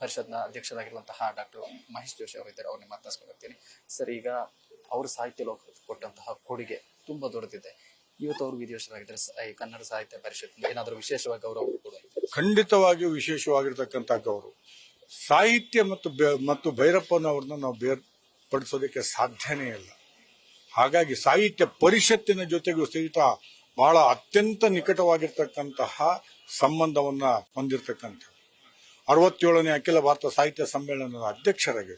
ಪರಿಷತ್ನ ಅಧ್ಯಕ್ಷರಾಗಿರುವಂತಹ ಡಾಕ್ಟರ್ ಮಹೇಶ್ ಜೋಶಿ ಅವರಿದ್ದಾರೆ. ಅವ್ರನ್ನ ಮಾತನಾಡ್ಸ್ಕೊಂಡಿರ್ತೀನಿ. ಸರ್, ಈಗ ಅವರು ಸಾಹಿತ್ಯ ಲೋಕ ಕೊಟ್ಟಂತಹ ಕೊಡುಗೆ ತುಂಬಾ ದೊಡ್ಡದಿದೆ. ಇವತ್ತು ಅವರು ವಿಧಿವಶರಾಗಿದ್ದಾರೆ. ಈ ಕನ್ನಡ ಸಾಹಿತ್ಯ ಪರಿಷತ್ ಏನಾದರೂ ವಿಶೇಷವಾಗಿ ಗೌರವ ಕೊಡುವಂತ? ಖಂಡಿತವಾಗಿಯೂ ವಿಶೇಷವಾಗಿರ್ತಕ್ಕಂಥ ಗೌರವ. ಸಾಹಿತ್ಯ ಮತ್ತು ಭೈರಪ್ಪನವ್ರನ್ನ ನಾವು ಬೇರ್ಪಡಿಸೋದಕ್ಕೆ ಸಾಧ್ಯನೇ ಇಲ್ಲ. ಹಾಗಾಗಿ ಸಾಹಿತ್ಯ ಪರಿಷತ್ತಿನ ಜೊತೆಗೂ ಸಹಿತ ಬಹಳ ಅತ್ಯಂತ ನಿಕಟವಾಗಿರ್ತಕ್ಕಂತಹ ಸಂಬಂಧವನ್ನ ಹೊಂದಿರತಕ್ಕಂಥ 67ನೇ ಅಖಿಲ ಭಾರತ ಸಾಹಿತ್ಯ ಸಮ್ಮೇಳನದ ಅಧ್ಯಕ್ಷರಾಗಿ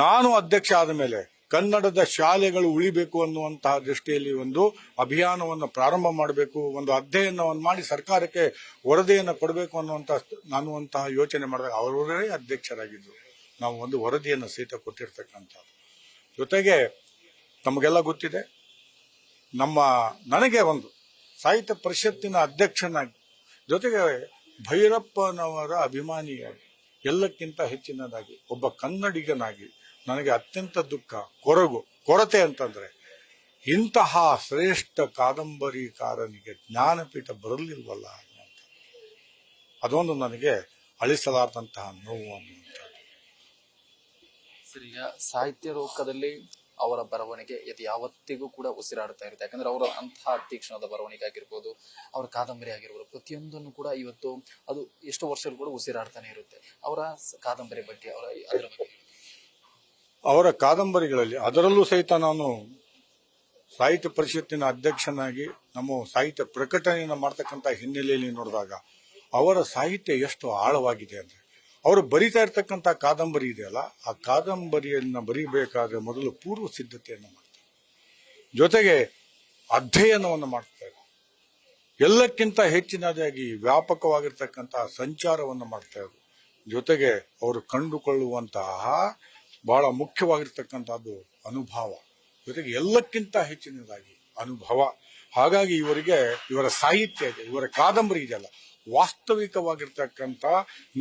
ನಾನು ಅಧ್ಯಕ್ಷ ಆದ ಮೇಲೆ ಕನ್ನಡದ ಶಾಲೆಗಳು ಉಳಿಬೇಕು ಅನ್ನುವಂತಹ ದೃಷ್ಟಿಯಲ್ಲಿ ಒಂದು ಅಭಿಯಾನವನ್ನು ಪ್ರಾರಂಭ ಮಾಡಬೇಕು, ಒಂದು ಅಧ್ಯಯನವನ್ನು ಮಾಡಿ ಸರ್ಕಾರಕ್ಕೆ ವರದಿಯನ್ನು ಕೊಡಬೇಕು ಅನ್ನುವಂತಹ ಯೋಚನೆ ಮಾಡಿದಾಗ ಅವರೇ ಅಧ್ಯಕ್ಷರಾಗಿದ್ದರು. ನಾವು ಒಂದು ವರದಿಯನ್ನು ಸಹಿತ ಕೊಟ್ಟಿರ್ತಕ್ಕಂಥದ್ದು. ಜೊತೆಗೆ ತಮಗೆಲ್ಲ ಗೊತ್ತಿದೆ, ನನಗೆ ಒಂದು ಸಾಹಿತ್ಯ ಪರಿಷತ್ತಿನ ಅಧ್ಯಕ್ಷನಾಗಿ, ಜೊತೆಗೆ ಭೈರಪ್ಪನವರ ಅಭಿಮಾನಿಯಾಗಿ, ಎಲ್ಲಕ್ಕಿಂತ ಹೆಚ್ಚಿನದಾಗಿ ಒಬ್ಬ ಕನ್ನಡಿಗನಾಗಿ ನನಗೆ ಅತ್ಯಂತ ದುಃಖ, ಕೊರತೆ ಅಂತಂದ್ರೆ ಇಂತಹ ಶ್ರೇಷ್ಠ ಕಾದಂಬರಿಕಾರನಿಗೆ ಜ್ಞಾನಪೀಠ ಬರಲಿಲ್ವಲ್ಲ ಅನ್ನುವಂಥ ಅದೊಂದು ನನಗೆ ಅಳಿಸಲಾರದಂತಹ ನೋವು ಅನ್ನುವಂಥದ್ದು. ಸರ್, ಈಗ ಸಾಹಿತ್ಯ ಲೋಕದಲ್ಲಿ ಅವರ ಬರವಣಿಗೆ ಯಾವತ್ತಿಗೂ ಕೂಡ ಉಸಿರಾಡ್ತಾ ಇರುತ್ತೆ. ಯಾಕಂದ್ರೆ ಅವರು ಅಂತಹ ತೀಕ್ಷ್ಣದ ಬರವಣಿಗೆ ಆಗಿರ್ಬೋದು, ಅವರ ಕಾದಂಬರಿ ಆಗಿರ್ಬೋದು, ಪ್ರತಿಯೊಂದನ್ನು ಕೂಡ ಇವತ್ತು ಅದು ಎಷ್ಟು ವರ್ಷಗಳು ಕೂಡ ಉಸಿರಾಡ್ತಾನೆ ಇರುತ್ತೆ. ಅವರ ಕಾದಂಬರಿ ಬಗ್ಗೆ, ಅದರ ಬಗ್ಗೆ, ಅವರ ಕಾದಂಬರಿಗಳಲ್ಲಿ, ಅದರಲ್ಲೂ ಸಹಿತ ನಾನು ಸಾಹಿತ್ಯ ಪರಿಷತ್ತಿನ ಅಧ್ಯಕ್ಷನಾಗಿ ನಮ್ಮ ಸಾಹಿತ್ಯ ಪ್ರಕಟಣೆಯನ್ನು ಮಾಡ್ತಕ್ಕಂಥ ಹಿನ್ನೆಲೆಯಲ್ಲಿ ನೋಡಿದಾಗ ಅವರ ಸಾಹಿತ್ಯ ಎಷ್ಟು ಆಳವಾಗಿದೆ ಅಂದ್ರೆ, ಅವರು ಬರಿತಾ ಇರ್ತಕ್ಕಂಥ ಕಾದಂಬರಿ ಇದೆಯಲ್ಲ, ಆ ಕಾದಂಬರಿಯನ್ನ ಬರೀಬೇಕಾದ್ರೆ ಮೊದಲು ಪೂರ್ವ ಸಿದ್ಧತೆಯನ್ನು ಮಾಡ್ತಾರೆ, ಜೊತೆಗೆ ಅಧ್ಯಯನವನ್ನು ಮಾಡ್ತಾರೆ, ಎಲ್ಲಕ್ಕಿಂತ ಹೆಚ್ಚಿನದಾಗಿ ವ್ಯಾಪಕವಾಗಿರ್ತಕ್ಕಂತಹ ಸಂಚಾರವನ್ನು ಮಾಡ್ತಾರೆ. ಜೊತೆಗೆ ಅವರು ಕಂಡುಕೊಳ್ಳುವಂತಹ ಬಹಳ ಮುಖ್ಯವಾಗಿರ್ತಕ್ಕಂಥದ್ದು ಅನುಭವ, ಜೊತೆಗೆ ಎಲ್ಲಕ್ಕಿಂತ ಹೆಚ್ಚಿನದಾಗಿ ಅನುಭವ. ಹಾಗಾಗಿ ಇವರ ಸಾಹಿತ್ಯ ಇದೆ, ಇವರ ಕಾದಂಬರಿ ಇದೆಯಲ್ಲ, ವಾಸ್ತವಿಕವಾಗಿರ್ತಕ್ಕಂಥ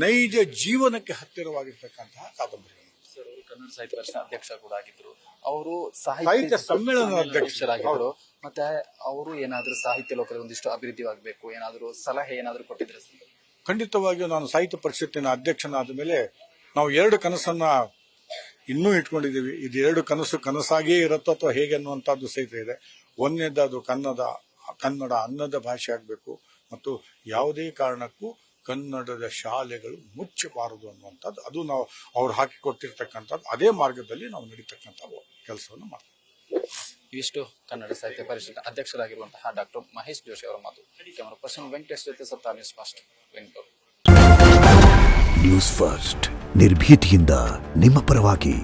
ನೈಜ ಜೀವನಕ್ಕೆ ಹತ್ತಿರವಾಗಿರ್ತಕ್ಕಂತಹ ಕಾದಂಬರಿ. ಕನ್ನಡ ಸಾಹಿತ್ಯ ಪರಿಷತ್ ಅಧ್ಯಕ್ಷ ಕೂಡ ಆಗಿದ್ರು, ಅವರು ಸಾಹಿತ್ಯ ಸಮ್ಮೇಳನ ಅಧ್ಯಕ್ಷರಾಗಿದ್ರು. ಮತ್ತೆ ಅವರು ಏನಾದ್ರೂ ಸಾಹಿತ್ಯ ಲೋಕದಲ್ಲಿ ಒಂದಿಷ್ಟು ಅಭಿವೃದ್ಧಿಯಾಗಬೇಕು, ಏನಾದ್ರೂ ಸಲಹೆ ಏನಾದ್ರೂ ಕೊಟ್ಟಿದ್ರೆ? ಖಂಡಿತವಾಗಿಯೂ ನಾನು ಸಾಹಿತ್ಯ ಪರಿಷತ್ತಿನ ಅಧ್ಯಕ್ಷನಾದ ಮೇಲೆ ನಾವು 2 ಕನಸನ್ನ ಇನ್ನೂ ಇಟ್ಕೊಂಡಿದ್ದೀವಿ. ಇದು 2 ಕನಸಾಗಿಯೇ ಇರುತ್ತೋ ಅಥವಾ ಹೇಗೆ ಅನ್ನುವಂಥದ್ದು ಸಹಿತ ಇದೆ. ಒಂದನೇದು ಕನ್ನಡ ಅನ್ನದ ಭಾಷೆ ಆಗಬೇಕು, ಮತ್ತು ಯಾವುದೇ ಕಾರಣಕ್ಕೂ ಕನ್ನಡದ ಶಾಲೆಗಳು ಮುಚ್ಚಬಾರದು ಅನ್ನುವಂಥದ್ದು, ಅದು ನಾವು ಅವ್ರು ಹಾಕಿಕೊಟ್ಟಿರ್ತಕ್ಕಂಥದ್ದು. ಅದೇ ಮಾರ್ಗದಲ್ಲಿ ನಾವು ನಡೀತಕ್ಕಂಥ ಕೆಲಸವನ್ನು ಮಾಡ್ತೀವಿ. ಇಷ್ಟು ಕನ್ನಡ ಸಾಹಿತ್ಯ ಪರಿಷತ್ ಅಧ್ಯಕ್ಷರಾಗಿರುವಂತಹ ಡಾಕ್ಟರ್ ಮಹೇಶ್ ಜೋಶಿ ಅವರ ಮಾತು. ಕ್ಯಾಮರಾ ಪರ್ಸನ್ ವೆಂಕಟೇಶ್ ಜೊತೆ ಸತ್ತಾ news first Bengaluru. News first ನಿರ್ಭೀತಿಯಿಂದ ನಿಮ್ಮ ಪರವಾಗಿ.